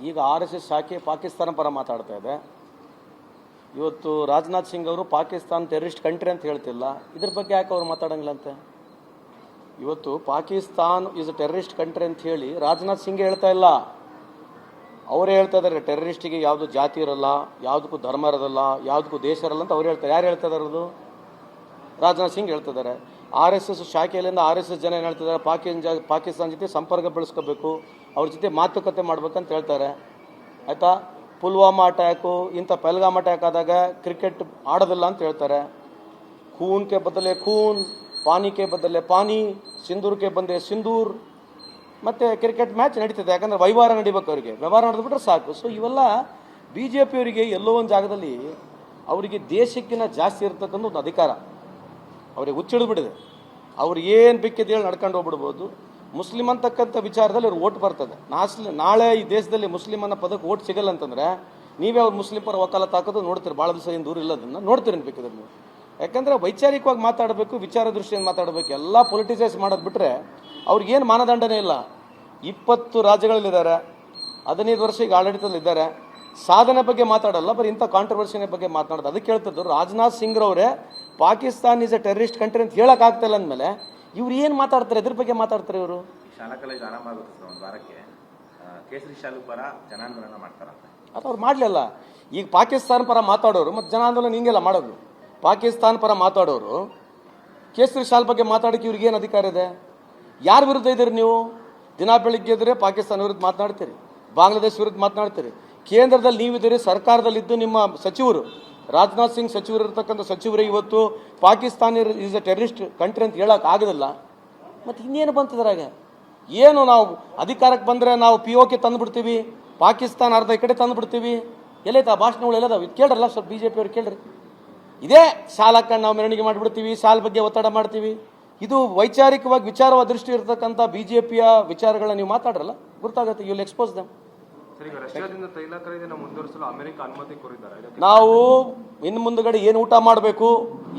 ಈಗ RSS ಶಾಖೆ ಪಾಕಿಸ್ತಾನ ಪರ ಮಾತಾಡ್ತಾ ಇದೆ. ಇವತ್ತು ರಾಜನಾಥ್ ಸಿಂಗ್ ಅವರು ಪಾಕಿಸ್ತಾನ ಟೆರರಿಸ್ಟ್ ಕಂಟ್ರಿ ಅಂತ ಹೇಳ್ತಿಲ್ಲ, ಇದ್ರ ಬಗ್ಗೆ ಯಾಕೆ ಅವ್ರು ಮಾತಾಡಂಗಿಲ್ಲಂತೆ? ಇವತ್ತು Pakistan is a terrorist country ಅಂತ ಹೇಳಿ ರಾಜನಾಥ್ ಸಿಂಗ್ ಹೇಳ್ತಾ ಇಲ್ಲ, ಅವರೇ ಹೇಳ್ತಾ ಇದ್ದಾರೆ. ಟೆರರಿಸ್ಟಿಗೆ ಯಾವುದು ಜಾತಿ ಇರಲ್ಲ, ಯಾವುದಕ್ಕೂ ಧರ್ಮ ಇರೋದಲ್ಲ, ಯಾವುದಕ್ಕೂ ದೇಶ ಇರಲ್ಲ ಅಂತ ಅವ್ರು ಹೇಳ್ತಾರೆ. ಯಾರು ಹೇಳ್ತಾ ಇರೋದು? ರಾಜನಾಥ್ ಸಿಂಗ್ ಹೇಳ್ತಿದ್ದಾರೆ. RSS ಶಾಖೆಯಲ್ಲಿಂದ RSS ಜನ ಏನು ಹೇಳ್ತಿದ್ದಾರೆ? ಪಾಕಿಸ್ತಾನ ಜೊತೆ ಸಂಪರ್ಕ ಬೆಳೆಸ್ಕೋಬೇಕು, ಅವ್ರ ಜೊತೆ ಮಾತುಕತೆ ಮಾಡ್ಬೇಕಂತ ಹೇಳ್ತಾರೆ. ಆಯಿತಾ? ಪುಲ್ವಾಮಾ ಅಟ್ಯಾಕು, ಇಂಥ ಪಹಲ್ಗಾಮ್ ಅಟ್ಯಾಕ್ ಆದಾಗ ಕ್ರಿಕೆಟ್ ಆಡೋದಿಲ್ಲ ಅಂತ ಹೇಳ್ತಾರೆ. ಖೂನ್ ಕೆ ಬದಲೆ ಖೂನ್, ಪಾನಿ ಕೆ ಬದಲೆ ಪಾನಿ, ಸಿಂಧೂರ್ ಕೆ ಬಂದೆ ಸಿಂಧೂರ್. ಮತ್ತು ಕ್ರಿಕೆಟ್ ಮ್ಯಾಚ್ ನಡೀತದೆ, ಯಾಕಂದರೆ ವ್ಯವಹಾರ ನಡಿಬೇಕು, ಅವರಿಗೆ ವ್ಯವಹಾರ ನಡೆದ್ಬಿಟ್ರೆ ಸಾಕು. ಸೊ ಇವೆಲ್ಲ BJP ಅವರಿಗೆ ಎಲ್ಲೋ ಒಂದು ಜಾಗದಲ್ಲಿ ಅವರಿಗೆ ದೇಶಕ್ಕಿಂತ ಜಾಸ್ತಿ ಇರ್ತಕ್ಕಂಥ ಒಂದು ಅಧಿಕಾರ ಅವ್ರಿಗೆ ಹುಚ್ಚಿಡ್ಬಿಡಿದೆ. ಅವ್ರು ಏನು ಬೇಕಿದ್ದು ಹೇಳಿ ನಡ್ಕೊಂಡು ಹೋಗ್ಬಿಡ್ಬೋದು. ಮುಸ್ಲಿಮ್ ಅಂತಕ್ಕಂಥ ವಿಚಾರದಲ್ಲಿ ಅವ್ರು ಓಟ್ ಬರ್ತದೆ. ನಾಳೆ ಈ ದೇಶದಲ್ಲಿ ಮುಸ್ಲಿಮ್ ಅನ್ನೋ ಪದಕ್ಕೆ ಓಟ್ ಸಿಗಲ್ಲ ಅಂತಂದರೆ ನೀವೇ ಅವ್ರು ಮುಸ್ಲಿಂ ಪರ ವಕಾಲತ್ ಹಾಕೋದು ನೋಡ್ತೀರಿ. ಭಾಳ ದಿವಸ ಏನು ದೂರ ಇಲ್ಲದನ್ನು ನೋಡ್ತೀರಿ ಬೇಕಿದ್ರೆ ನೀವು. ಯಾಕಂದರೆ ವೈಚಾರಿಕವಾಗಿ ಮಾತಾಡಬೇಕು, ವಿಚಾರ ದೃಷ್ಟಿಯಿಂದ ಮಾತಾಡಬೇಕು. ಎಲ್ಲ ಪೊಲಿಟಿಸೈಸ್ ಮಾಡೋದು ಬಿಟ್ಟರೆ ಅವ್ರಿಗೇನು ಮಾನದಂಡನೇ ಇಲ್ಲ. 20 ರಾಜ್ಯಗಳಲ್ಲಿದ್ದಾರೆ, 15 ವರ್ಷ ಈಗ ಆಡಳಿತದಲ್ಲಿದ್ದಾರೆ. ಸಾಧನೆ ಬಗ್ಗೆ ಮಾತಾಡಲ್ಲ, ಬರೀ ಇಂಥ ಕಾಂಟ್ರವರ್ಸಿನ ಬಗ್ಗೆ ಮಾತನಾಡೋದು. ಅದಕ್ಕೆ ಹೇಳ್ತಿದ್ರು ರಾಜನಾಥ್ ಸಿಂಗ್ ರವರೇ Pakistan is a terrorist country ಅಂತ ಹೇಳೋಕ್ಕಾಗ್ತಿಲ್ಲ ಅಂದಮೇಲೆ ಇವ್ರು ಏನು ಮಾತಾಡ್ತಾರೆ? ಎದ್ರ ಬಗ್ಗೆ ಮಾತಾಡ್ತಾರೆ ಇವರು? ಶಾಲಾ ಕಾಲೇಜ್ ಆರಂಭ ಆಗುತ್ತೆ ಸರ್, ಒಂದು ವಾರಕ್ಕೆ ಕೇಸರಿ ಶಾಲು ಪರ ಜನಾಂದೋಲನ ಮಾಡ್ತಾರಂತೆ. ಅದು ಅವ್ರು ಮಾಡಲಿಲ್ಲ. ಈಗ ಪಾಕಿಸ್ತಾನ ಪರ ಮಾತಾಡೋರು ಮತ್ತು ಜನಾಂದೋಲನ ಹಿಂಗೆಲ್ಲ ಮಾಡೋದು. ಪಾಕಿಸ್ತಾನ ಪರ ಮಾತಾಡೋರು ಕೇಸರಿ ಶಾಲ್ ಬಗ್ಗೆ ಮಾತಾಡೋಕ್ಕೆ ಇವ್ರಿಗೆ ಏನು ಅಧಿಕಾರ ಇದೆ? ಯಾರ ವಿರುದ್ಧ ಇದ್ದೀರಿ ನೀವು? ದಿನ ಬೆಳಿಗ್ಗೆ ಇದ್ದರೆ ಪಾಕಿಸ್ತಾನ ವಿರುದ್ಧ ಮಾತನಾಡ್ತೀರಿ, ಬಾಂಗ್ಲಾದೇಶ ವಿರುದ್ಧ ಮಾತನಾಡ್ತೀರಿ. ಕೇಂದ್ರದಲ್ಲಿ ನೀವಿದ್ದೀರಿ, ಸರ್ಕಾರದಲ್ಲಿದ್ದು ನಿಮ್ಮ ಸಚಿವರು ರಾಜನಾಥ್ ಸಿಂಗ್ ಸಚಿವರು ಇರತಕ್ಕಂಥ ಸಚಿವರೇ ಇವತ್ತು Pakistan is a terrorist country ಅಂತ ಹೇಳೋಕೆ ಆಗೋದಿಲ್ಲ. ಮತ್ತು ಇನ್ನೇನು ಬಂತಿದ್ರಾಗ? ಏನು ನಾವು ಅಧಿಕಾರಕ್ಕೆ ಬಂದರೆ ನಾವು POK ತಂದುಬಿಡ್ತೀವಿ, ಪಾಕಿಸ್ತಾನ ಅರ್ಧ ಈ ಕಡೆ ತಂದುಬಿಡ್ತೀವಿ. ಎಲ್ಲೈತೆ ಆ ಭಾಷಣಗಳು? ಎಲ್ಲದಾವೆ? ಇದು ಕೇಳ್ರಲ್ಲ ಸ್ವಲ್ಪ BJP ಅವ್ರು ಕೇಳ್ರಿ. ಇದೇ ಶಾಲಕ್ಕೆ ನಾವು ಮೆರವಣಿಗೆ ಮಾಡಿಬಿಡ್ತೀವಿ, ಶಾಲ ಬಗ್ಗೆ ಒತ್ತಡ ಮಾಡ್ತೀವಿ. ಇದು ವೈಚಾರಿಕವಾಗಿ ವಿಚಾರವಾದ ದೃಷ್ಟಿ ಇರತಕ್ಕಂಥ BJPಯ ವಿಚಾರಗಳನ್ನ ನೀವು ಮಾತಾಡ್ರಲ್ಲ, ಗೊತ್ತಾಗುತ್ತೆ. ಯು ವಿಲ್ ಎಕ್ಸ್ಪೋಸ್ ದಮ್. ರಷ್ಯಾದಿಂದ ತೈಲ ಖರೀದಿಯನ್ನು ಮುಂದುವರಿಸಲು ಅಮೆರಿಕ ಅನುಮತಿ ಕೋರಿದ್ದಾರೆ. ನಾವು ಇನ್ನು ಮುಂದುಗಡೆ ಏನು ಊಟ ಮಾಡಬೇಕು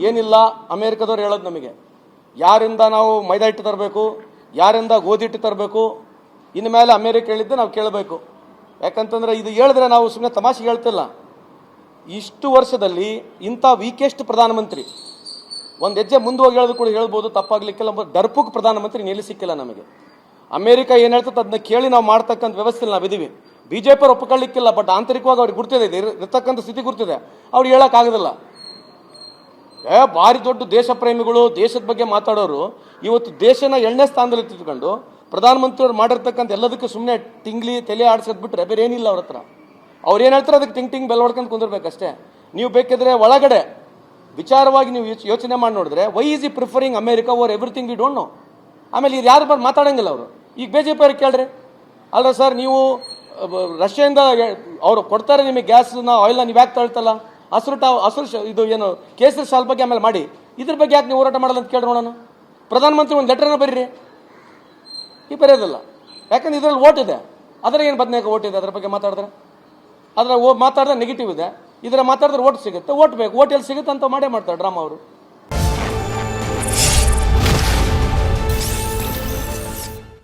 ಏನಿಲ್ಲ ಅಮೆರಿಕದವ್ರು ಹೇಳೋದು ನಮಗೆ. ಯಾರಿಂದ ನಾವು ಮೈದಾ ಹಿಟ್ಟು ತರಬೇಕು, ಯಾರಿಂದ ಗೋಧಿ ಹಿಟ್ಟು ತರಬೇಕು, ಇನ್ನು ಮೇಲೆ ಅಮೆರಿಕ ಹೇಳಿದ್ದೆ ನಾವು ಕೇಳಬೇಕು. ಯಾಕಂತಂದರೆ ಇದು ಹೇಳಿದ್ರೆ ನಾವು ಸುಮ್ಮನೆ ತಮಾಷೆಗೆ ಹೇಳ್ತಿಲ್ಲ. ಇಷ್ಟು ವರ್ಷದಲ್ಲಿ ಇಂಥ ವೀಕೆಸ್ಟ್ ಪ್ರಧಾನಮಂತ್ರಿ ಒಂದು ಹೆಜ್ಜೆ ಮುಂದೆ ಹೋಗಿ ಹೇಳೋದು ಕೂಡ ಹೇಳ್ಬೋದು, ತಪ್ಪಾಗ್ಲಿಕ್ಕಿಲ್ಲ. ಡರ್ಪುಕ್ ಪ್ರಧಾನಮಂತ್ರಿ ಎಲ್ಲಿ ಸಿಕ್ಕಿಲ್ಲ ನಮಗೆ. ಅಮೆರಿಕ ಏನು ಹೇಳ್ತದೆ ಅದನ್ನ ಕೇಳಿ ನಾವು ಮಾಡ್ತಕ್ಕಂಥ ವ್ಯವಸ್ಥೆಯಲ್ಲಿ ನಾವಿದ್ದೀವಿ. BJP ಅವ್ರು ಒಪ್ಕೊಳ್ಳಿಕ್ಕಿಲ್ಲ, ಬಟ್ ಆಂತರಿಕವಾಗಿ ಅವ್ರಿಗೆ ಗುರ್ತಿದೆ, ಇರ್ತಕ್ಕಂಥ ಸ್ಥಿತಿ ಗುರ್ತಿದೆ. ಅವ್ರು ಹೇಳೋಕ್ಕಾಗೋದಿಲ್ಲ. ಭಾರಿ ದೊಡ್ಡ ದೇಶ ಪ್ರೇಮಿಗಳು, ದೇಶದ ಬಗ್ಗೆ ಮಾತಾಡೋರು ಇವತ್ತು ದೇಶನ 2ನೇ ಸ್ಥಾನದಲ್ಲಿ ತಿಳ್ಕೊಂಡು ಪ್ರಧಾನಮಂತ್ರಿಯವ್ರು ಮಾಡಿರ್ತಕ್ಕಂಥ ಎಲ್ಲದಕ್ಕೂ ಸುಮ್ಮನೆ ಟಿಂಗ್ಲಿ ತಲೆ ಆಡ್ಸೋದು ಬಿಟ್ಟರೆ ಬೇರೆ ಏನಿಲ್ಲ ಅವ್ರ ಹತ್ರ. ಅವ್ರು ಏನು ಹೇಳ್ತಾರೆ ಅದಕ್ಕೆ ಟಿಂಗ್ ಬೆಲ್ ಹೊಡ್ಕೊಂಡು ಕುಂದಿರ್ಬೇಕಷ್ಟೇ. ನೀವು ಬೇಕಿದ್ರೆ ಒಳಗಡೆ ವಿಚಾರವಾಗಿ ನೀವು ಯೋಚನೆ ಮಾಡಿ ನೋಡಿದ್ರೆ ವೈ ಈಸ್ ಈ preferring America over everything we don't know. ಆಮೇಲೆ ಇದು ಯಾರು ಬಂದು ಮಾತಾಡೋಂಗಿಲ್ಲ ಅವರು. ಈಗ BJP ಅವ್ರಿಗೆ ಕೇಳ್ರಿ, ಅಲ್ಲ ಸರ್ ನೀವು ರಷ್ಯಾದಿಂದ ಅವರು ಕೊಡ್ತಾರೆ ನಿಮಗೆ ಗ್ಯಾಸ್ನ ಆಯಿಲ್ನ, ನೀವು ಯಾಕೆ ತಳ್ತಲ್ಲ? ಹಸಿರು ಇದು ಏನು ಕೇಸರಿ ಶಾಲ್ ಬಗ್ಗೆ ಆಮೇಲೆ ಮಾಡಿ, ಇದ್ರ ಬಗ್ಗೆ ಯಾಕೆ ನೀವು ಹೋರಾಟ ಮಾಡಲ್ಲ ಅಂತ ಕೇಳಿ ನೋಡೋಣ. ಪ್ರಧಾನಮಂತ್ರಿ ಒಂದು ಲೆಟರ್ನ ಬರೀರಿ. ಈ ಬರೆಯೋದಿಲ್ಲ, ಯಾಕಂದ್ರೆ ಇದರಲ್ಲಿ ಓಟ್ ಇದೆ. ಅದರ ಏನು ಬದನೇಕ ಓಟ್ ಇದೆ? ಅದ್ರ ಬಗ್ಗೆ ಮಾತಾಡಿದ್ರೆ ಮಾತಾಡಿದ್ರೆ ನೆಗೆಟಿವ್ ಇದೆ, ಇದರ ಮಾತಾಡಿದ್ರೆ ಓಟ್ ಸಿಗುತ್ತೆ. ಓಟ್ ಬೇಕು, ಓಟ್ ಎಲ್ಲಿ ಸಿಗುತ್ತೆ ಅಂತ ಮಾಡೇ ಮಾಡ್ತಾರೆ ಡ್ರಾಮಾ ಅವರು.